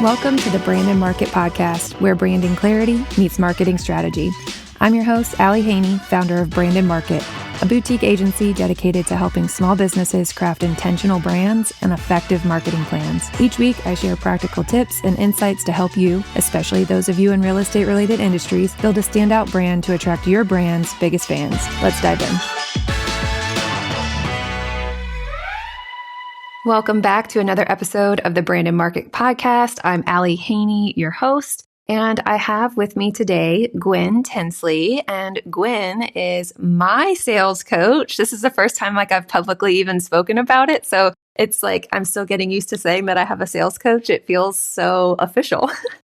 Welcome to the Brand and Market Podcast, where branding clarity meets marketing strategy. I'm your host, Allie Haney, founder of Brand and Market, a boutique agency dedicated to helping small businesses craft intentional brands and effective marketing plans. Each week, I share practical tips and insights to help you, especially those of you in real estate-related industries, build a standout brand to attract your brand's biggest fans. Let's dive in. Welcome back to another episode of the Brand and Market Podcast. I'm Allie Haney, your host, and I have with me today Gwen Tinsley. And Gwen is my sales coach. This is the first time I've publicly even spoken about it. So it's like I'm still getting used to saying that I have a sales coach. It feels so official.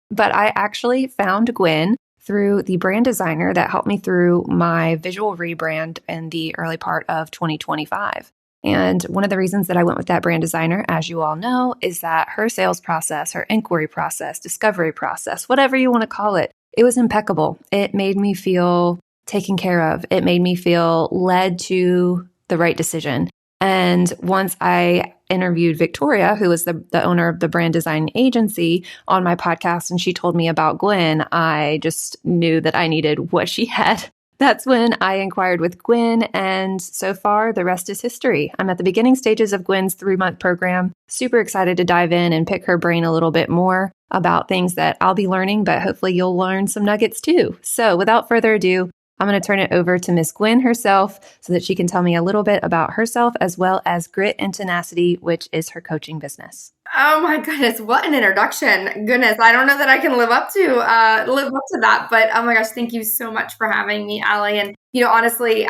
But I actually found Gwen through the brand designer that helped me through my visual rebrand in the early part of 2025. And one of the reasons that I went with that brand designer, as you all know, is that her sales process, her inquiry process, discovery process, whatever you want to call it, it was impeccable. It made me feel taken care of. It made me feel led to the right decision. And once I interviewed Victoria, who was the owner of the brand design agency, on my podcast, and she told me about Gwen, I just knew that I needed what she had. That's when I inquired with Gwen, and so far, the rest is history. I'm at the beginning stages of Gwen's 3-month program. Super excited to dive in and pick her brain a little bit more about things that I'll be learning, but hopefully you'll learn some nuggets too. So without further ado, I'm going to turn it over to Miss Gwen herself so that she can tell me a little bit about herself as well as Grit and Tenacity, which is her coaching business. Oh my goodness, what an introduction. Goodness, I don't know that I can live up to that, but oh my gosh, thank you so much for having me, Allie. And honestly,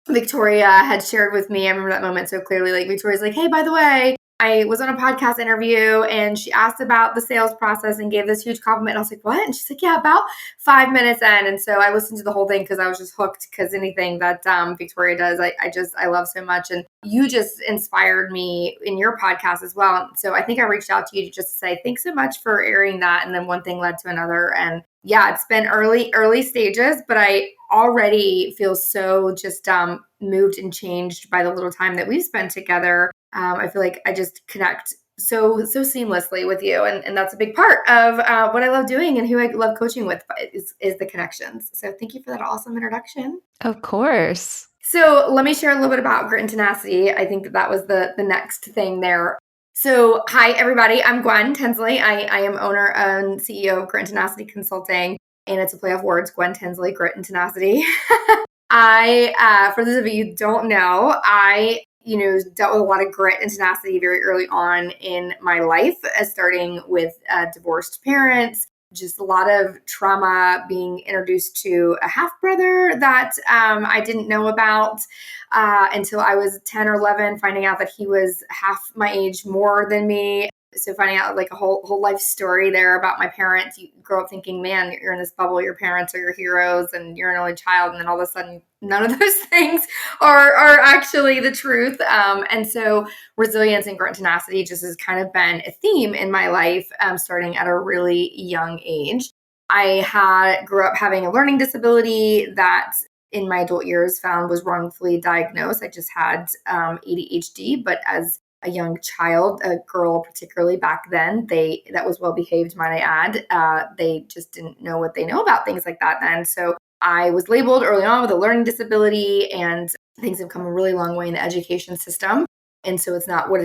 Victoria had shared with me, I remember that moment so clearly, like Victoria's like, hey, by the way, I was on a podcast interview and she asked about the sales process and gave this huge compliment. And I was like, what? And she's like, yeah, about 5 minutes in. And so I listened to the whole thing because I was just hooked, because anything that Victoria does, I love so much. And you just inspired me in your podcast as well. So I think I reached out to you just to say, thanks so much for airing that. And then one thing led to another. And yeah, it's been early stages, but I already feel so just moved and changed by the little time that we've spent together. I feel like I just connect so seamlessly with you. And that's a big part of what I love doing and who I love coaching with is the connections. So thank you for that awesome introduction. Of course. So let me share a little bit about Grit and Tenacity. I think that was the next thing there. So hi, everybody. I'm Gwen Tinsley. I am owner and CEO of Grit and Tenacity Consulting. And it's a play of words, Gwen Tinsley, Grit and Tenacity. For those of you who don't know, I dealt with a lot of grit and tenacity very early on in my life, starting with divorced parents, just a lot of trauma, being introduced to a half brother that I didn't know about until I was 10 or 11, finding out that he was half my age more than me. So finding out like a whole life story there about my parents. You grow up thinking, man, you're in this bubble, your parents are your heroes and you're an only child. And then all of a sudden, none of those things are actually the truth. And so resilience and grit and tenacity just has kind of been a theme in my life, starting at a really young age. I grew up having a learning disability that in my adult years found was wrongfully diagnosed. I just had ADHD, but as a young child, a girl particularly back then, that was well behaved, might I add. They just didn't know what they know about things like that then. So I was labeled early on with a learning disability, and things have come a really long way in the education system. And so it's not what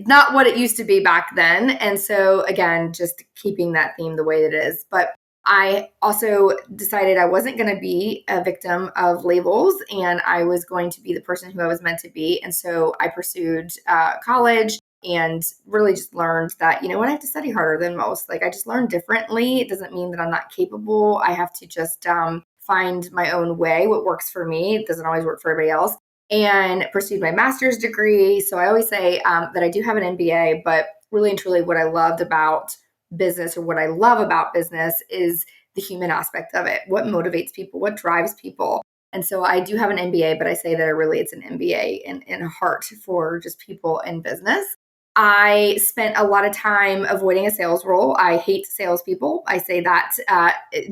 not what it used to be back then. And so again, just keeping that theme the way it is. But I also decided I wasn't going to be a victim of labels, and I was going to be the person who I was meant to be. And so I pursued college and really just learned that, I have to study harder than most. Like I just learned differently. It doesn't mean that I'm not capable. I have to just find my own way, what works for me. It doesn't always work for everybody else. And pursued my master's degree. So I always say that I do have an MBA, but really and truly what I loved about business, or what I love about business, is the human aspect of it. What motivates people, what drives people. And so I do have an MBA, but I say that it's an MBA in a heart for just people in business. I spent a lot of time avoiding a sales role. I hate salespeople. I say that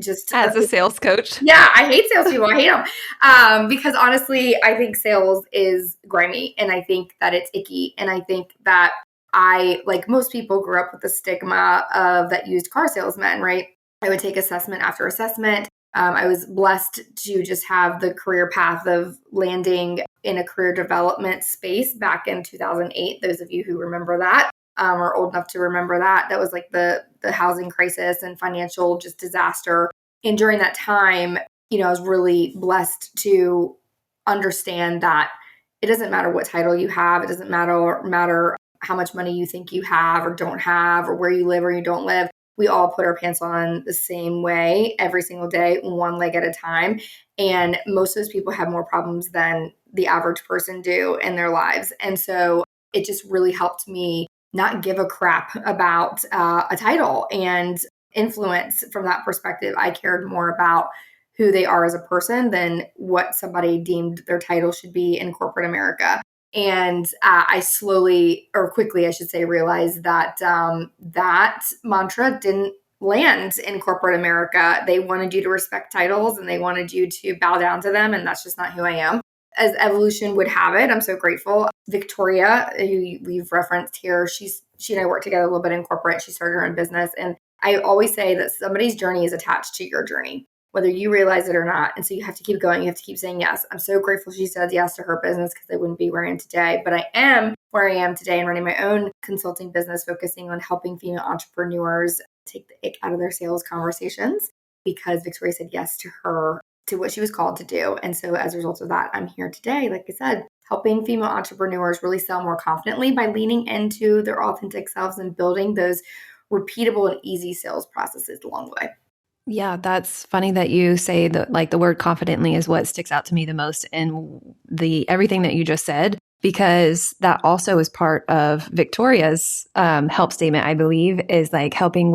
just as a sales coach. Yeah, I hate salespeople. I hate them because honestly, I think sales is grimy, and I think that it's icky, and I think that I, like most people, grew up with the stigma of that used car salesman, right? I would take assessment after assessment. I was blessed to just have the career path of landing in a career development space back in 2008. Those of you who remember that are old enough to remember that. That was like the housing crisis and financial just disaster. And during that time, I was really blessed to understand that it doesn't matter what title you have. It doesn't matter how much money you think you have or don't have, or where you live or you don't live. We all put our pants on the same way every single day, one leg at a time. And most of those people have more problems than the average person do in their lives. And so it just really helped me not give a crap about a title and influence from that perspective. I cared more about who they are as a person than what somebody deemed their title should be in corporate America. And I slowly, or quickly, I should say, realized that that mantra didn't land in corporate America. They wanted you to respect titles and they wanted you to bow down to them. And that's just not who I am. As evolution would have it, I'm so grateful. Victoria, who we've referenced here, she and I worked together a little bit in corporate. She started her own business. And I always say that somebody's journey is attached to your journey, whether you realize it or not. And so you have to keep going. You have to keep saying yes. I'm so grateful she said yes to her business because I wouldn't be where I am today. But I am where I am today and running my own consulting business, focusing on helping female entrepreneurs take the ick out of their sales conversations because Victoria said yes to what she was called to do. And so as a result of that, I'm here today, like I said, helping female entrepreneurs really sell more confidently by leaning into their authentic selves and building those repeatable and easy sales processes along the way. Yeah, that's funny that you say that, like, the word confidently is what sticks out to me the most in everything that you just said, because that also is part of Victoria's help statement, I believe, is like helping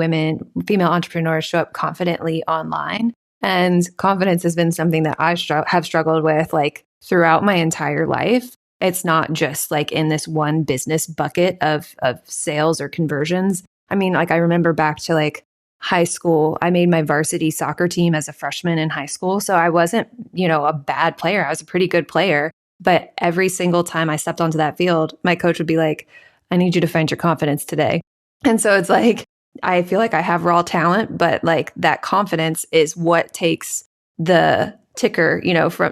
female entrepreneurs show up confidently online. And confidence has been something that I have struggled with like throughout my entire life. It's not just like in this one business bucket of sales or conversions. I mean, like I remember back to like high school, I made my varsity soccer team as a freshman in high school. So I wasn't, a bad player. I was a pretty good player. But every single time I stepped onto that field, my coach would be like, I need you to find your confidence today. And so it's like, I feel like I have raw talent, but like that confidence is what takes the ticker,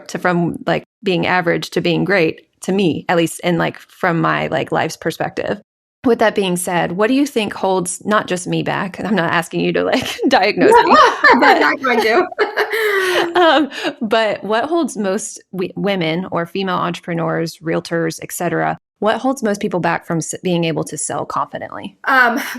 from like being average to being great, to me, at least in like from my like life's perspective. With that being said, what do you think holds not just me back? I'm not asking you to like diagnose me, but not going to. But what holds most women or female entrepreneurs, realtors, etc., what holds most people back from being able to sell confidently?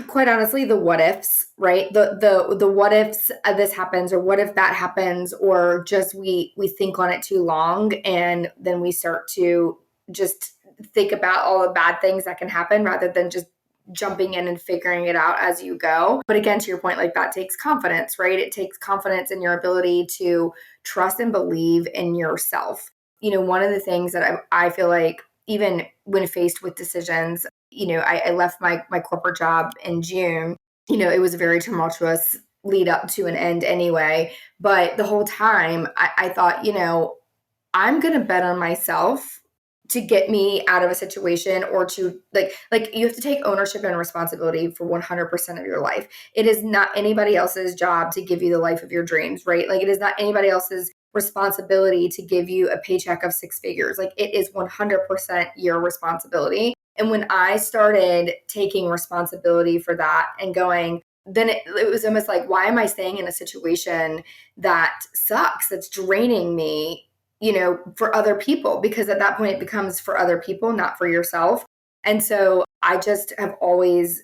Quite honestly, the what ifs, right? The what ifs this happens, or what if that happens, or just we think on it too long, and then we start to just think about all the bad things that can happen rather than just jumping in and figuring it out as you go. But again, to your point, like that takes confidence, right? It takes confidence in your ability to trust and believe in yourself. One of the things that I feel like, even when faced with decisions, I left my corporate job in June. It was a very tumultuous lead up to an end anyway. But the whole time I thought, I'm going to bet on myself to get me out of a situation, or to like you have to take ownership and responsibility for 100% of your life. It is not anybody else's job to give you the life of your dreams, right? Like it is not anybody else's responsibility to give you a paycheck of 6 figures. Like it is 100% your responsibility. And when I started taking responsibility for that and going, then it was almost like, why am I staying in a situation that sucks, that's draining me, for other people? Because at that point it becomes for other people, not for yourself. And so I just have always,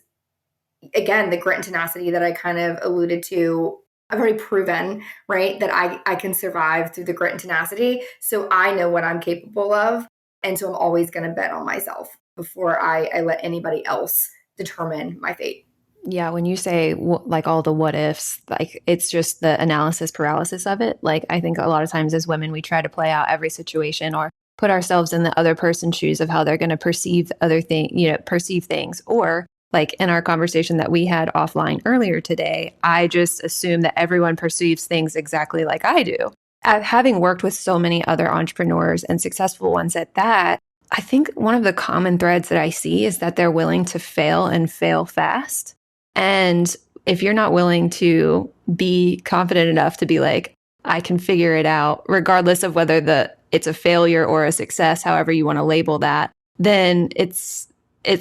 again, the grit and tenacity that I kind of alluded to, I've already proven, right, that I can survive through the grit and tenacity. So I know what I'm capable of. And so I'm always going to bet on myself before I let anybody else determine my fate. Yeah, when you say like all the what ifs, like it's just the analysis paralysis of it. Like I think a lot of times as women, we try to play out every situation or put ourselves in the other person's shoes of how they're going to perceive perceive things. Or like in our conversation that we had offline earlier today, I just assume that everyone perceives things exactly like I do. Having worked with so many other entrepreneurs and successful ones at that, I think one of the common threads that I see is that they're willing to fail and fail fast. And if you're not willing to be confident enough to be like, I can figure it out, regardless of whether it's a failure or a success, however you want to label that, then it's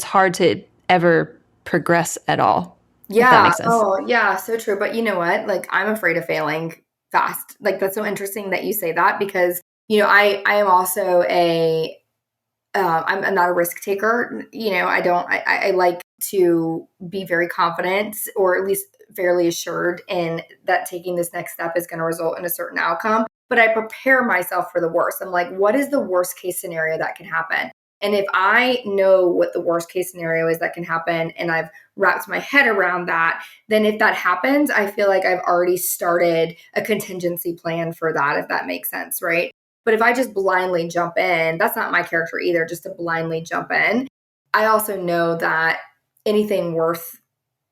hard to ever progress at all. If that Yeah. makes sense. Oh, yeah. So true. But you know what? Like, I'm afraid of failing fast. Like, that's so interesting that you say that because, I am also I'm not a risk taker. I like to be very confident or at least fairly assured in that taking this next step is going to result in a certain outcome. But I prepare myself for the worst. I'm like, what is the worst case scenario that can happen? And if I know what the worst case scenario is that can happen and I've wrapped my head around that, then if that happens, I feel like I've already started a contingency plan for that, if that makes sense, right? But if I just blindly jump in, that's not my character either, just to blindly jump in. I also know that anything worth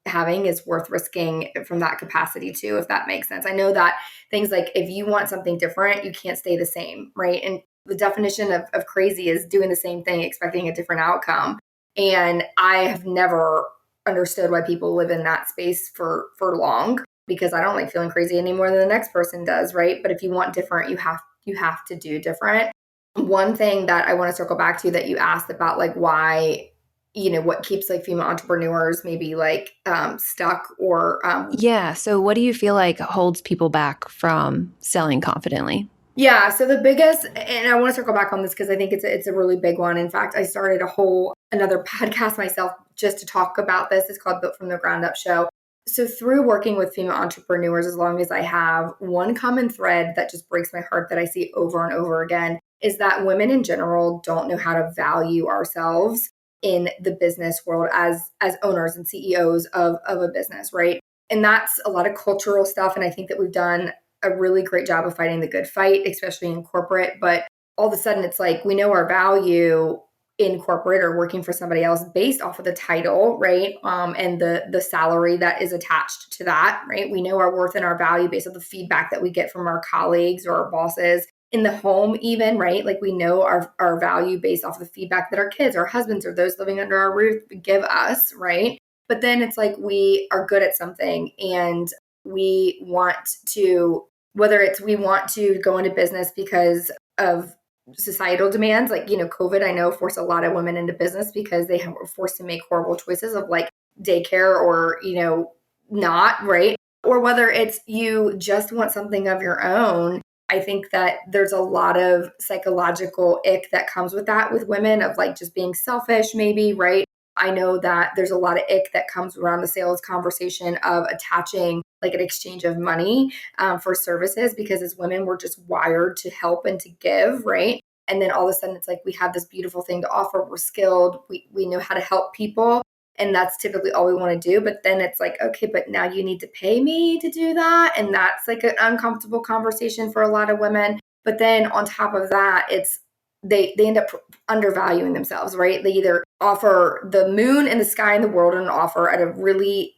having is worth risking from that capacity too, if that makes sense. I know that things like if you want something different, you can't stay the same, right? And the definition of crazy is doing the same thing, expecting a different outcome. And I have never understood why people live in that space for long because I don't like feeling crazy any more than the next person does, right? But if you want different, you have to do different. One thing that I want to circle back to that you asked about, like why, what keeps like female entrepreneurs maybe like stuck or Yeah. So what do you feel like holds people back from selling confidently? yeah. So the biggest, and I want to circle back on this because I think it's a really big one. In fact, I started another podcast myself just to talk about this. It's called Built from the Ground Up Show. So through working with female entrepreneurs, as long as I have, one common thread that just breaks my heart that I see over and over again is that women in general don't know how to value ourselves in the business world as owners and CEOs of a business, right? And that's a lot of cultural stuff. And I think that we've done a really great job of fighting the good fight, especially in corporate. But all of a sudden, it's like we know our value in corporate or working for somebody else based off of the title, right? And the salary that is attached to that, right? We know our worth and our value based on the feedback that we get from our colleagues or our bosses in the home, even, right? Like we know our value based off of the feedback that our kids, our husbands, or those living under our roof give us, right? But then it's like we are good at something and we want to, whether it's we want to go into business because of societal demands, like, COVID, I know forced a lot of women into business because they were forced to make horrible choices of like daycare or, not, right? Or whether it's you just want something of your own. I think that there's a lot of psychological ick that comes with that with women of like just being selfish, maybe, right? I know that there's a lot of ick that comes around the sales conversation of attaching like an exchange of money for services because as women, we're just wired to help and to give, right? And then all of a sudden, it's like we have this beautiful thing to offer. We're skilled. We know how to help people. And that's typically all we want to do. But then it's like, okay, but now you need to pay me to do that. And that's like an uncomfortable conversation for a lot of women. But then on top of that, it's they end up undervaluing themselves, right? They either offer the moon and the sky in the world and offer at a really,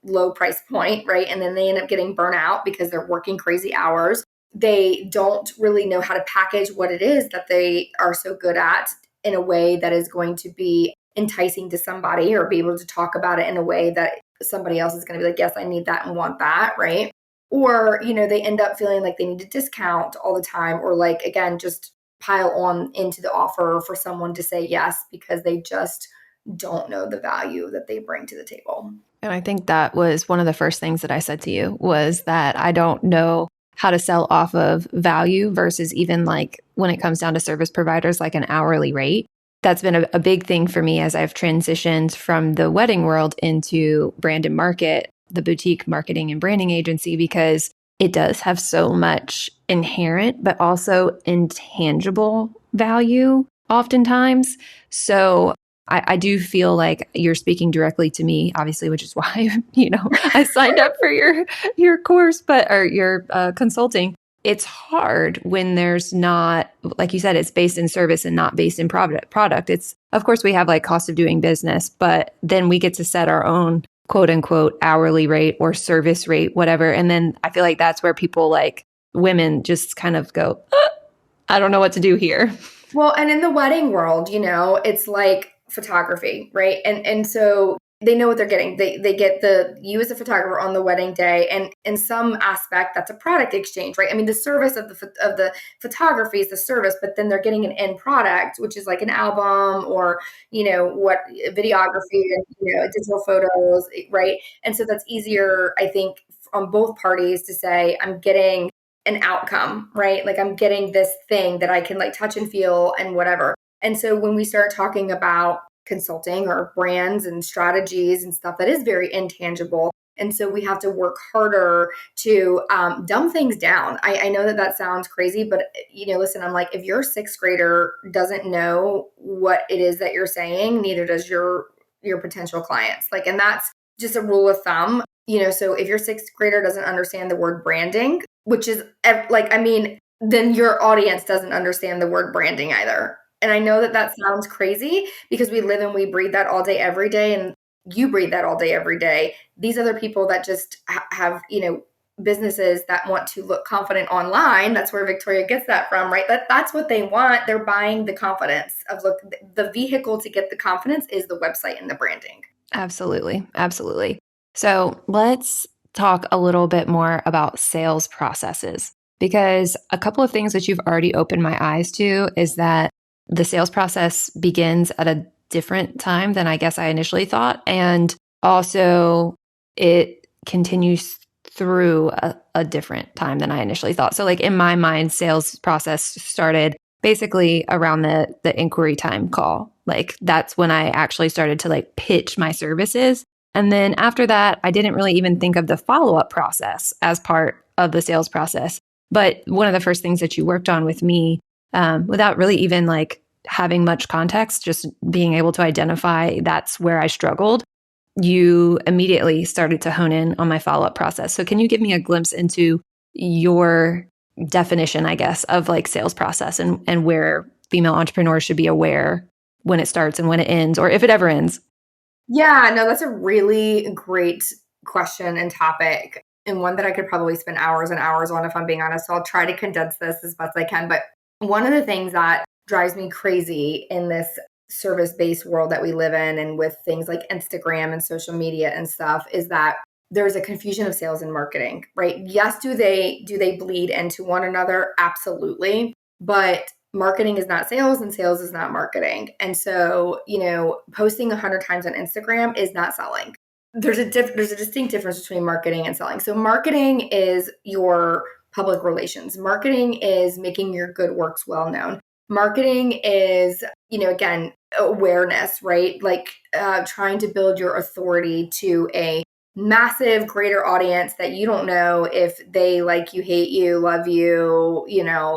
low price point, right? And then they end up getting burnt out because they're working crazy hours. They don't really know how to package what it is that they are so good at in a way that is going to be enticing to somebody or be able to talk about it in a way that somebody else is going to be like, yes, I need that and want that, right? Or, they end up feeling like they need to discount all the time or like, again, just pile on into the offer for someone to say yes because they just don't know the value that they bring to the table. And I think that was one of the first things that I said to you was that I don't know how to sell off of value versus even like when it comes down to service providers, like an hourly rate. That's been a big thing for me as I've transitioned from the wedding world into brand and market, the boutique marketing and branding agency, because it does have so much inherent, but also intangible value oftentimes. So I do feel like you're speaking directly to me, obviously, which is why, I signed up for your course, or your consulting. It's hard when there's not, like you said, it's based in service and not based in product. It's, of course, we have like cost of doing business, but then we get to set our own quote unquote hourly rate or service rate, whatever. And then I feel like that's where people like women just kind of go, I don't know what to do here. Well, and in the wedding world, it's like photography, right? And so they know what they're getting. They get you as a photographer on the wedding day, and in some aspect, that's a product exchange, right? I mean, the service of the photography is the service, but then they're getting an end product, which is like an album or what videography and digital photos, right? And so that's easier, I think, on both parties to say, I'm getting an outcome, right? Like I'm getting this thing that I can like touch and feel and whatever. And so when we start talking about consulting or brands and strategies and stuff, that is very intangible. And so we have to work harder to dumb things down. I know that sounds crazy, but listen, I'm like, if your sixth grader doesn't know what it is that you're saying, neither does your potential clients. Like, and that's just a rule of thumb. So if your sixth grader doesn't understand the word branding, which is like, I mean, then your audience doesn't understand the word branding either. And I know that sounds crazy because we live and we breathe that all day, every day. And you breathe that all day, every day. These other people that just have, businesses that want to look confident online. That's where Victoria gets that from, right? That's what they want. They're buying the confidence of the vehicle to get the confidence is the website and the branding. Absolutely. Absolutely. So let's talk a little bit more about sales processes, because a couple of things that you've already opened my eyes to is that the sales process begins at a different time than I guess I initially thought. And also it continues through a different time than I initially thought. So like in my mind, sales process started basically around the inquiry time call. Like that's when I actually started to like pitch my services. And then after that, I didn't really even think of the follow-up process as part of the sales process. But one of the first things that you worked on with me, without really even like having much context, just being able to identify that's where I struggled, you immediately started to hone in on my follow-up process. So can you give me a glimpse into your definition, I guess, of like sales process and where female entrepreneurs should be aware when it starts and when it ends, or if it ever ends? Yeah, no, that's a really great question and topic, and one that I could probably spend hours and hours on if I'm being honest. So I'll try to condense this as best I can. But one of the things that drives me crazy in this service-based world that we live in and with things like Instagram and social media and stuff is that there's a confusion of sales and marketing, right? Yes, do they bleed into one another? Absolutely. But marketing is not sales and sales is not marketing. And so, posting 100 times on Instagram is not selling. There's a distinct difference between marketing and selling. So marketing is your public relations. Marketing is making your good works well known. Marketing is, again, awareness, right? Like trying to build your authority to a massive greater audience that you don't know if they like you, hate you, love you,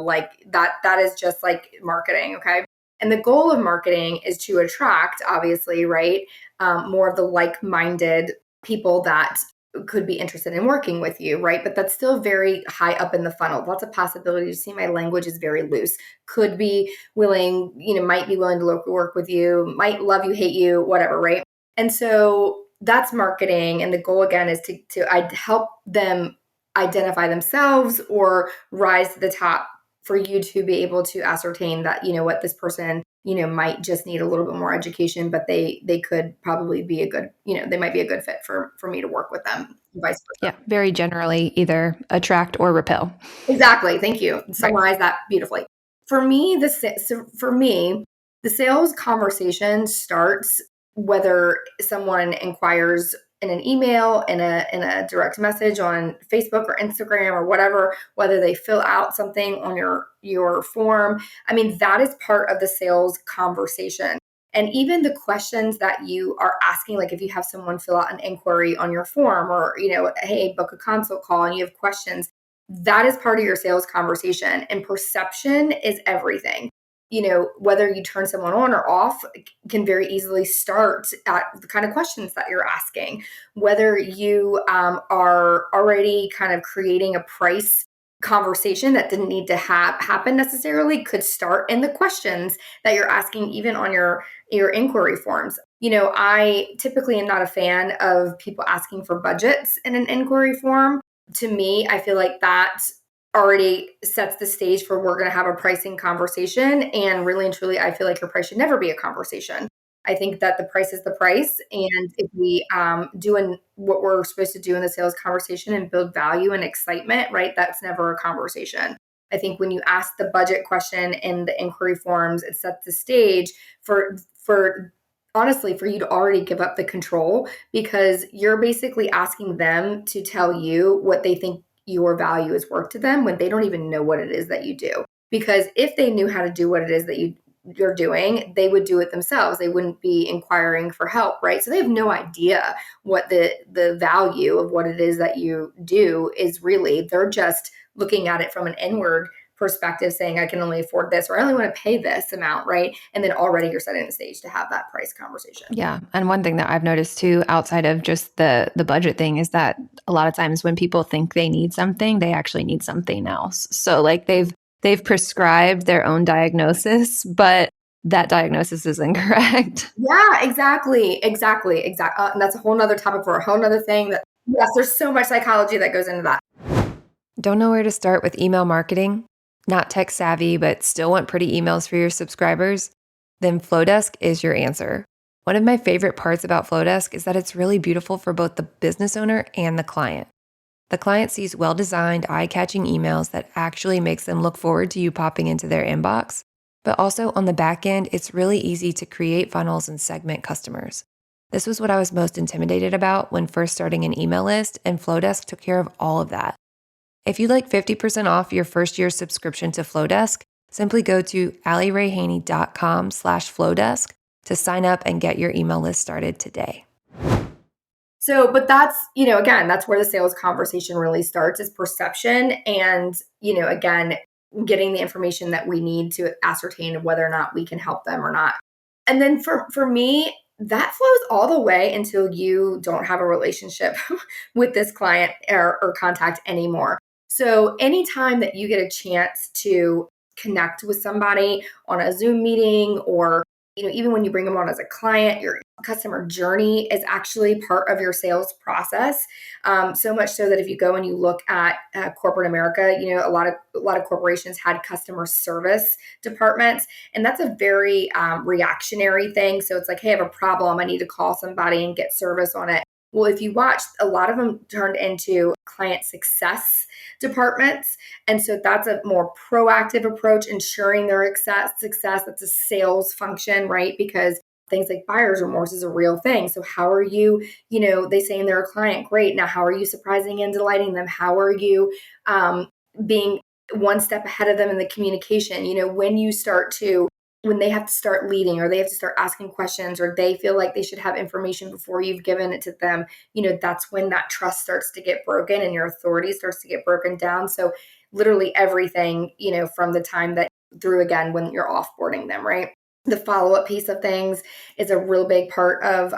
like that is just like marketing. Okay. And the goal of marketing is to attract, obviously, right, more of the like-minded people that could be interested in working with you, right? But that's still very high up in the funnel. Lots of possibilities. You see, my language is very loose. Could be willing, might be willing to work with you, might love you, hate you, whatever, right? And so that's marketing. And the goal again is to help them identify themselves or rise to the top for you to be able to ascertain that, what this person, might just need a little bit more education, but they could probably be a good, they might be a good fit for me to work with them, vice versa. Yeah, very generally either attract or repel. Exactly. Thank you. Right. Summarize that beautifully. For me, the sales conversation starts whether someone inquires in an email, in a direct message on Facebook or Instagram or whatever, whether they fill out something on your form. I mean, that is part of the sales conversation. And even the questions that you are asking, like if you have someone fill out an inquiry on your form or, hey, book a consult call and you have questions, that is part of your sales conversation. And perception is everything. Whether you turn someone on or off can very easily start at the kind of questions that you're asking. Whether you are already kind of creating a price conversation that didn't need to happen necessarily could start in the questions that you're asking, even on your inquiry forms. I typically am not a fan of people asking for budgets in an inquiry form. To me, I feel like that already sets the stage for we're going to have a pricing conversation. And really and truly, I feel like your price should never be a conversation. I think that the price is the price. And if we doing what we're supposed to do in the sales conversation and build value and excitement, right, that's never a conversation. I think when you ask the budget question in the inquiry forms, it sets the stage for honestly for you to already give up the control, because you're basically asking them to tell you what they think your value is worth to them when they don't even know what it is that you do. Because if they knew how to do what it is that you're doing, they would do it themselves. They wouldn't be inquiring for help, right? So they have no idea what the value of what it is that you do is really. They're just looking at it from an inward perspective, saying, I can only afford this, or I only want to pay this amount, right? And then already you're setting the stage to have that price conversation. Yeah. And one thing that I've noticed too, outside of just the budget thing, is that a lot of times when people think they need something, they actually need something else. So like they've prescribed their own diagnosis, but that diagnosis is incorrect. Yeah, exactly. And that's a whole nother topic for a whole nother thing. That yes, there's so much psychology that goes into that. Don't know where to start with email marketing? Not tech savvy, but still want pretty emails for your subscribers? Then Flodesk is your answer. One of my favorite parts about Flodesk is that it's really beautiful for both the business owner and the client. The client sees well-designed, eye-catching emails that actually makes them look forward to you popping into their inbox. But also on the back end, it's really easy to create funnels and segment customers. This was what I was most intimidated about when first starting an email list, and Flodesk took care of all of that. If you'd like 50% off your first year subscription to Flodesk, simply go to allyrayhaney.com/Flodesk to sign up and get your email list started today. So, but that's, again, that's where the sales conversation really starts, is perception. And, again, getting the information that we need to ascertain whether or not we can help them or not. And then for me, that flows all the way until you don't have a relationship with this client or contact anymore. So anytime that you get a chance to connect with somebody on a Zoom meeting, or even when you bring them on as a client, your customer journey is actually part of your sales process. So much so that if you go and you look at corporate America, a lot of corporations had customer service departments, and that's a very reactionary thing. So it's like, hey, I have a problem, I need to call somebody and get service on it. Well, if you watch, a lot of them turned into client success departments. And so that's a more proactive approach, ensuring their success. That's a sales function, right? Because things like buyer's remorse is a real thing. So how are you, they saying they're a client, great. Now, how are you surprising and delighting them? How are you being one step ahead of them in the communication? When they have to start leading, or they have to start asking questions, or they feel like they should have information before you've given it to them, that's when that trust starts to get broken and your authority starts to get broken down. So literally everything, from the time that through, again, when you're offboarding them, right? The follow-up piece of things is a real big part of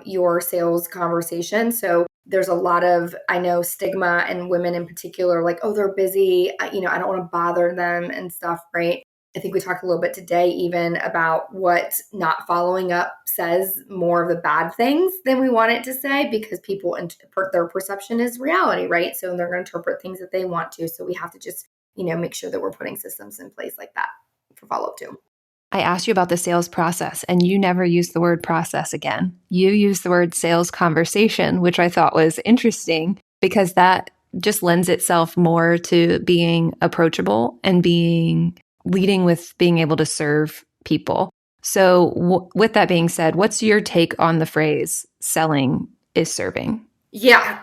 your sales conversation. So there's a lot of, I know, stigma, and women in particular, like, oh, they're busy, I don't want to bother them and stuff, right? I think we talked a little bit today even about what not following up says more of the bad things than we want it to say, because people, their perception is reality, right? So they're going to interpret things that they want to. So we have to just, make sure that we're putting systems in place like that for follow-up too. I asked you about the sales process, and you never used the word process again. You used the word sales conversation, which I thought was interesting because that just lends itself more to being approachable and leading with being able to serve people. So with that being said, what's your take on the phrase selling is serving? Yeah,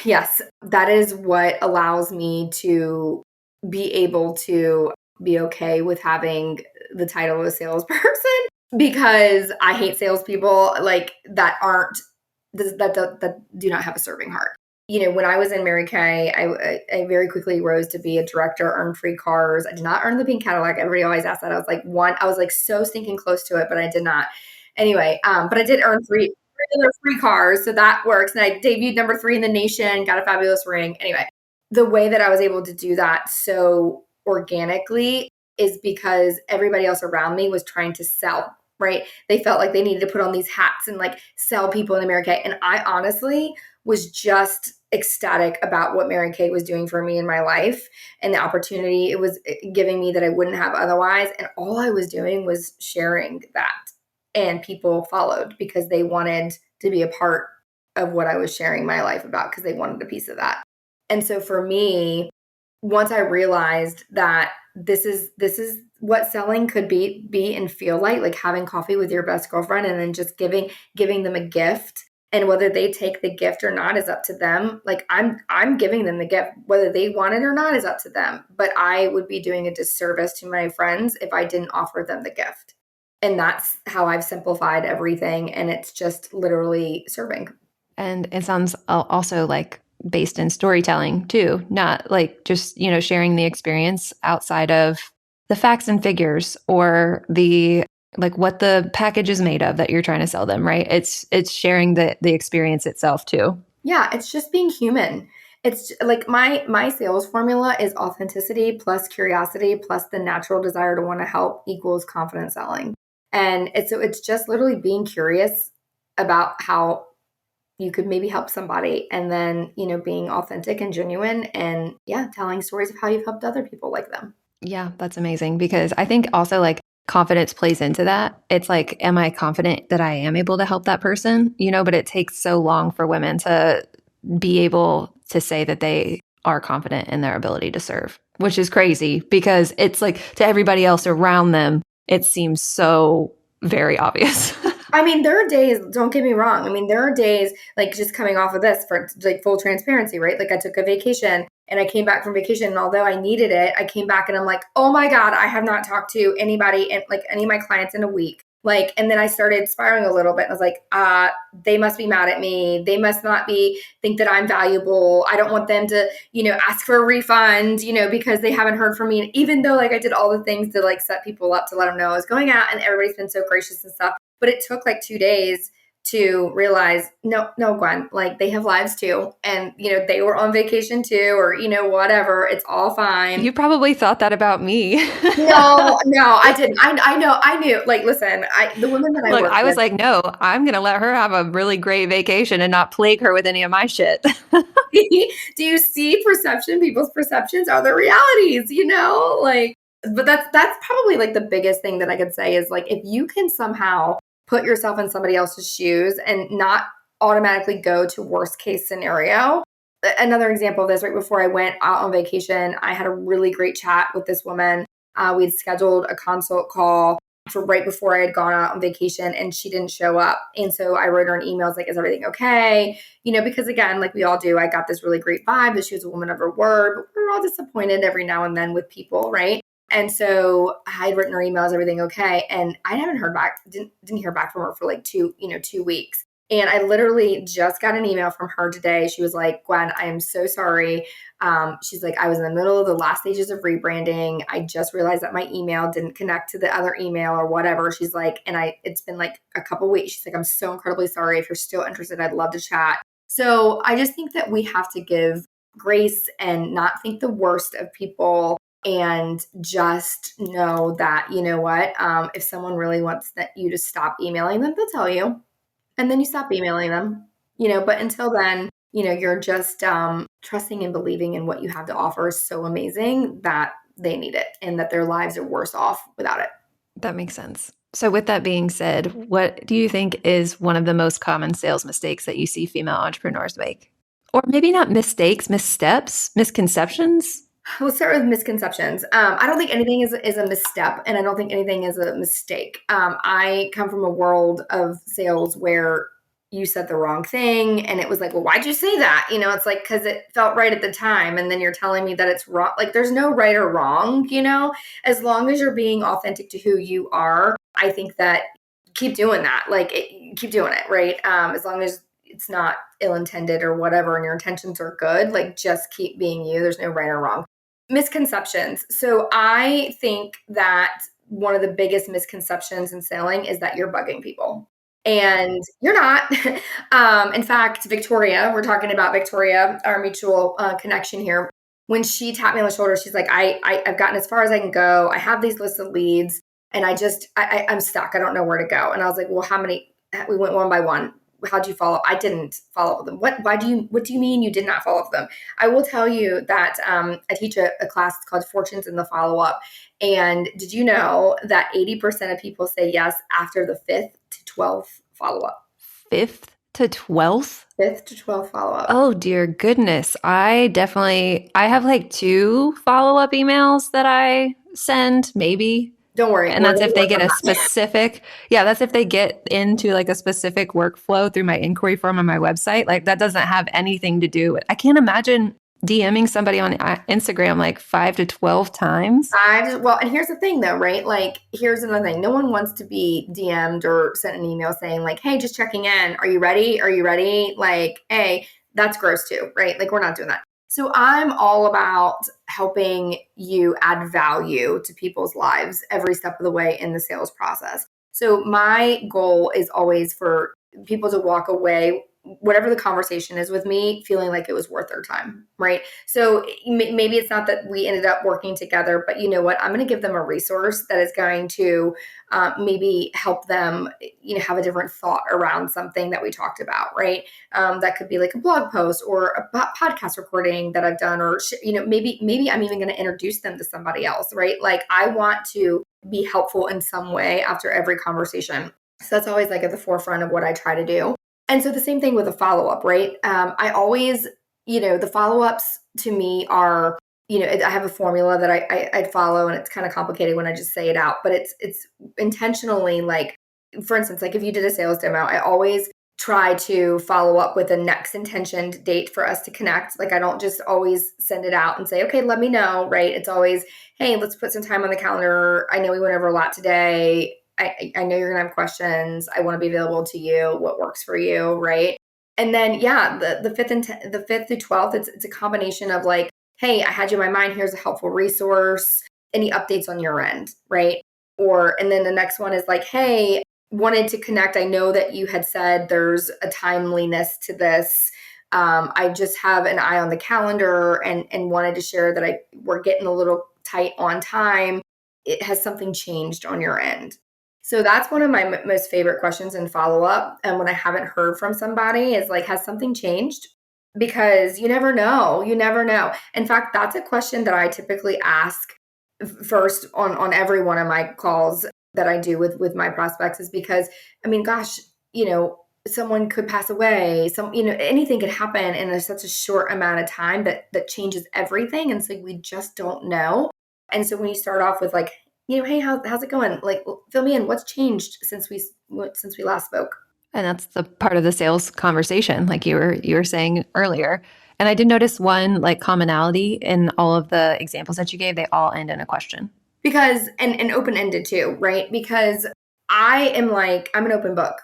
yes, that is what allows me to be able to be okay with having the title of a salesperson, because I hate salespeople like that that do not have a serving heart. When I was in Mary Kay, I very quickly rose to be a director, earned free cars. I did not earn the pink Cadillac. Everybody always asks that. I was like so stinking close to it, but I did not. Anyway, but I did earn free cars, so that works. And I debuted number 3 in the nation, got a fabulous ring. Anyway, the way that I was able to do that so organically is because everybody else around me was trying to sell, right? They felt like they needed to put on these hats and like sell people in America. And I honestly was just ecstatic about what Mary Kay was doing for me in my life and the opportunity it was giving me that I wouldn't have otherwise. And all I was doing was sharing that. And people followed because they wanted to be a part of what I was sharing my life about because they wanted a piece of that. And so for me, once I realized that this is what selling could be and feel like having coffee with your best girlfriend and then just giving them a gift, and whether they take the gift or not is up to them. Like I'm giving them the gift, whether they want it or not is up to them. But I would be doing a disservice to my friends if I didn't offer them the gift. And that's how I've simplified everything. And it's just literally serving. And it sounds also like based in storytelling too, not like just, sharing the experience outside of the facts and figures or the like what the package is made of that you're trying to sell them, right? It's sharing the experience itself too. Yeah, it's just being human. It's like my sales formula is authenticity plus curiosity plus the natural desire to want to help equals confident selling. And it's just literally being curious about how you could maybe help somebody, and then, being authentic and genuine, and telling stories of how you've helped other people like them. Yeah, that's amazing, because I think also like confidence plays into that. It's like, am I confident that I am able to help that person? But it takes so long for women to be able to say that they are confident in their ability to serve, which is crazy because it's like to everybody else around them, it seems so very obvious. I mean, there are days, don't get me wrong. I mean, there are days like just coming off of this for like full transparency, right? Like I took a vacation and I came back from vacation, and although I needed it, I came back and I'm like, oh my God, I have not talked to anybody and like any of my clients in a week. Like, and then I started spiraling a little bit and I was like, they must be mad at me. They must not think that I'm valuable. I don't want them to, ask for a refund, because they haven't heard from me. And even though like I did all the things to like set people up to let them know I was going out, and everybody's been so gracious and stuff. But it took like 2 days to realize, no, Gwen, like they have lives too. And, they were on vacation too, or, whatever. It's all fine. You probably thought that about me. No, I didn't. I knew. Like, listen, the women that Look, I was like, no, I'm going to let her have a really great vacation and not plague her with any of my shit. Do you see perception? People's perceptions are the realities, like, but that's probably like the biggest thing that I could say is like, if you can somehow put yourself in somebody else's shoes and not automatically go to worst case scenario. Another example of this, right before I went out on vacation, I had a really great chat with this woman. We'd scheduled a consult call for right before I had gone out on vacation, and she didn't show up. And so I wrote her an email. I was like, is everything okay? Because again, like we all do, I got this really great vibe that she was a woman of her word, but we're all disappointed every now and then with people, right? And so I had written her email, is everything okay? And I haven't heard back, didn't hear back from her for like 2 weeks. And I literally just got an email from her today. She was like, Gwen, I am so sorry. She's like, I was in the middle of the last stages of rebranding. I just realized that my email didn't connect to the other email or whatever. She's like, it's been like a couple weeks. She's like, I'm so incredibly sorry. If you're still interested, I'd love to chat. So I just think that we have to give grace and not think the worst of people, and just know that, if someone really wants you to stop emailing them, they'll tell you. And then you stop emailing them, but until then, you're just trusting and believing in what you have to offer is so amazing that they need it and that their lives are worse off without it. That makes sense. So with that being said, what do you think is one of the most common sales mistakes that you see female entrepreneurs make? Or maybe not mistakes, missteps, misconceptions? Let's start with misconceptions. I don't think anything is a misstep, and I don't think anything is a mistake. I come from a world of sales where you said the wrong thing, and it was like, well, why'd you say that? It's like, because it felt right at the time, and then you're telling me that it's wrong. Like, there's no right or wrong, as long as you're being authentic to who you are. I think that keep doing that. Like, keep doing it, right? As long as it's not ill-intended or whatever, and your intentions are good, like just keep being you. There's no right or wrong. Misconceptions. So I think that one of the biggest misconceptions in selling is that you're bugging people. And you're not. In fact, Victoria, we're talking about Victoria, our mutual connection here. When she tapped me on the shoulder, she's like, I've gotten as far as I can go. I have these lists of leads, and I'm stuck. I don't know where to go. And I was like, well, how many? We went one by one. how'd you follow up? I didn't follow up with them. What do you mean you did not follow up with them? I will tell you that I teach a class called Fortunes in the Follow-Up. And did you know that 80% of people say yes after the 5th to 12th follow-up? 5th to 12th? 5th to 12th follow-up. Oh, dear goodness. I have like 2 follow-up emails that I send, maybe. Don't worry. And that's if they get a specific, that's if they get into like a specific workflow through my inquiry form on my website. Like that doesn't have anything to do with, I can't imagine DMing somebody on Instagram like 5 to 12 times. Well, and here's the thing though, right? Like, here's another thing. No one wants to be DM'd or sent an email saying like, hey, just checking in. Are you ready? Are you ready? Like, hey, that's gross too, right? Like, we're not doing that. So I'm all about helping you add value to people's lives every step of the way in the sales process. So my goal is always for people to walk away, whatever the conversation is with me, feeling like it was worth their time, right? So maybe it's not that we ended up working together, but you know what? I'm going to give them a resource that is going to maybe help them, have a different thought around something that we talked about, right? That could be like a blog post or a podcast recording that I've done, or maybe I'm even going to introduce them to somebody else, right? Like I want to be helpful in some way after every conversation. So that's always like at the forefront of what I try to do. And so the same thing with a follow-up, right? I always, the follow-ups to me are, I have a formula that I'd follow, and it's kind of complicated when I just say it out, but it's intentionally, like, for instance, like if you did a sales demo, I always try to follow up with a next intentioned date for us to connect. Like I don't just always send it out and say, okay, let me know, right? It's always, hey, let's put some time on the calendar. I know we went over a lot today. I know you're going to have questions. I want to be available to you. What works for you, right? And then, the 5th through 12th, it's a combination of like, hey, I had you in my mind. Here's a helpful resource. Any updates on your end, right? And then the next one is like, hey, wanted to connect. I know that you had said there's a timeliness to this. I just have an eye on the calendar and wanted to share that we're getting a little tight on time. Has something changed on your end? So that's one of my most favorite questions in follow-up. And when I haven't heard from somebody is like, has something changed? Because you never know. You never know. In fact, that's a question that I typically ask first on every one of my calls that I do with my prospects, is because, I mean, gosh, someone could pass away, anything could happen in such a short amount of time that changes everything. And so we just don't know. And so when you start off with like, hey, how's it going? Like, fill me in. What's changed since we last spoke? And that's the part of the sales conversation, like you were saying earlier. And I did notice one like commonality in all of the examples that you gave. They all end in a question. Because, and open-ended too, right? Because I'm an open book,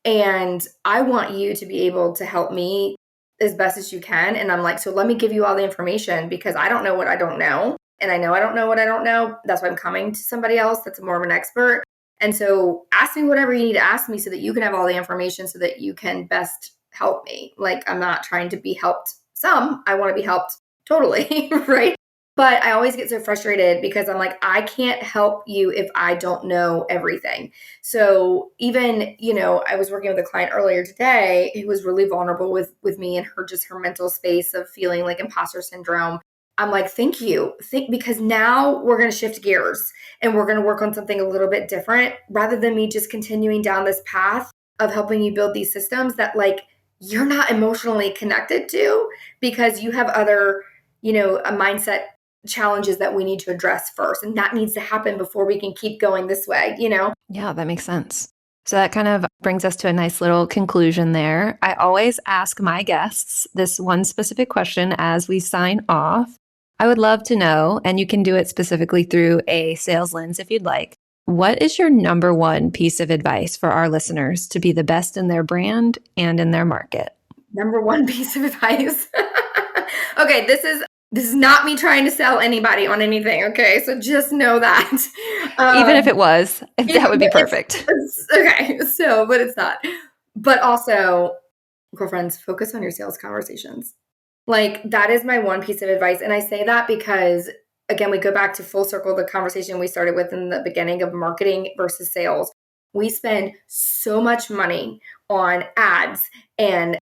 and I want you to be able to help me as best as you can. And I'm like, so let me give you all the information, because I don't know what I don't know. And I know I don't know what I don't know. That's why I'm coming to somebody else that's more of an expert. And so ask me whatever you need to ask me so that you can have all the information so that you can best help me. Like, I'm not trying to be helped some. I want to be helped totally, right? But I always get so frustrated because I'm like, I can't help you if I don't know everything. So even, I was working with a client earlier today who was really vulnerable with me and her mental space of feeling like imposter syndrome. I'm like, thank you. Because now we're going to shift gears and we're going to work on something a little bit different, rather than me just continuing down this path of helping you build these systems that like you're not emotionally connected to, because you have other, a mindset challenges that we need to address first. And that needs to happen before we can keep going this way, Yeah, that makes sense. So that kind of brings us to a nice little conclusion there. I always ask my guests this one specific question as we sign off. I would love to know, and you can do it specifically through a sales lens if you'd like, what is your number one piece of advice for our listeners to be the best in their brand and in their market? Number one piece of advice. Okay, this is not me trying to sell anybody on anything, okay? So just know that. Even if it was, that would be perfect. Okay, but it's not. But also, girlfriends, focus on your sales conversations. Like, that is my one piece of advice. And I say that because, again, we go back to full circle the conversation we started with in the beginning of marketing versus sales. We spend so much money on ads and,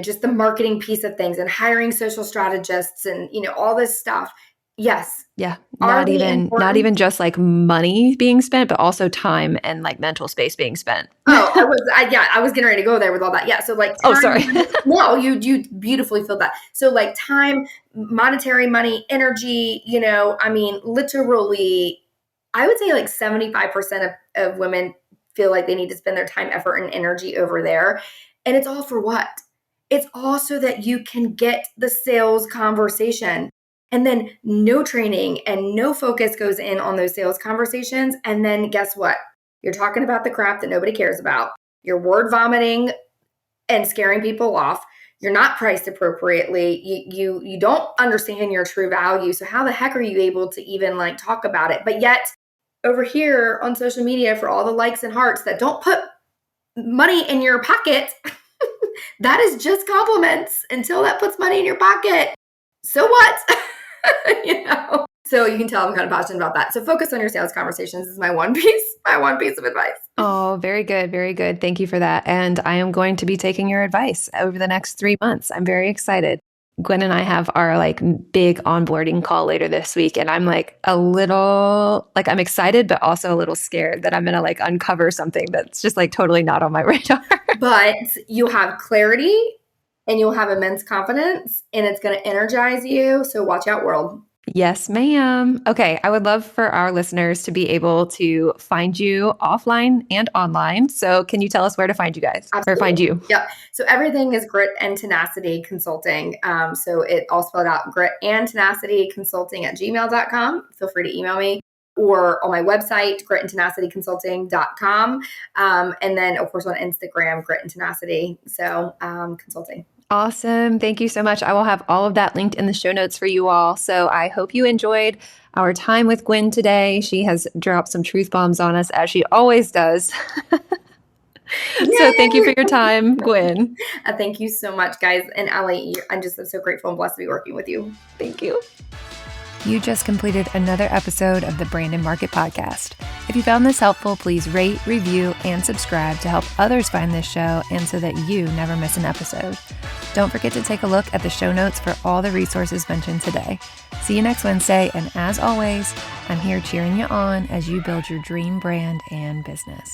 just the marketing piece of things and hiring social strategists and, all this stuff. Yes. Yeah. Are Not they even important? just like money being spent, but also time and like mental space being spent. Oh, I was getting ready to go there with all that. Yeah. So like Oh, time, sorry. no, you beautifully filled that. So like time, monetary money, energy, literally, I would say like 75% of women feel like they need to spend their time, effort, and energy over there. And it's all for what? It's all so that you can get the sales conversation. And then no training and no focus goes in on those sales conversations. And then guess what? You're talking about the crap that nobody cares about. You're word vomiting and scaring people off. You're not priced appropriately. You don't understand your true value. So how the heck are you able to even like talk about it? But yet over here on social media, for all the likes and hearts that don't put money in your pocket, that is just compliments until that puts money in your pocket. So what? So you can tell I'm kind of passionate about that. So focus on your sales conversations is my one piece of advice. Oh, very good. Very good. Thank you for that. And I am going to be taking your advice over the next 3 months. I'm very excited. Gwen and I have our like big onboarding call later this week. And I'm like a little, like I'm excited, but also a little scared that I'm going to like uncover something that's just like totally not on my radar. But you'll have clarity and you'll have immense confidence and it's going to energize you. So watch out, world. Yes, ma'am. Okay. I would love for our listeners to be able to find you offline and online. So can you tell us where to find you guys or find you? Yep. So everything is Grit and Tenacity Consulting. So it all spelled out Grit and Tenacity Consulting at gmail.com. Feel free to email me or on my website, gritandtenacityconsulting.com. And then of course on Instagram, Grit and Tenacity. So consulting. Awesome. Thank you so much. I will have all of that linked in the show notes for you all. So I hope you enjoyed our time with Gwen today. She has dropped some truth bombs on us as she always does. So thank you for your time, Gwen. Thank you so much, guys. And Allie, I'm so grateful and blessed to be working with you. Thank you. You just completed another episode of the Brand and Market Podcast. If you found this helpful, please rate, review, and subscribe to help others find this show and so that you never miss an episode. Don't forget to take a look at the show notes for all the resources mentioned today. See you next Wednesday, and as always, I'm here cheering you on as you build your dream brand and business.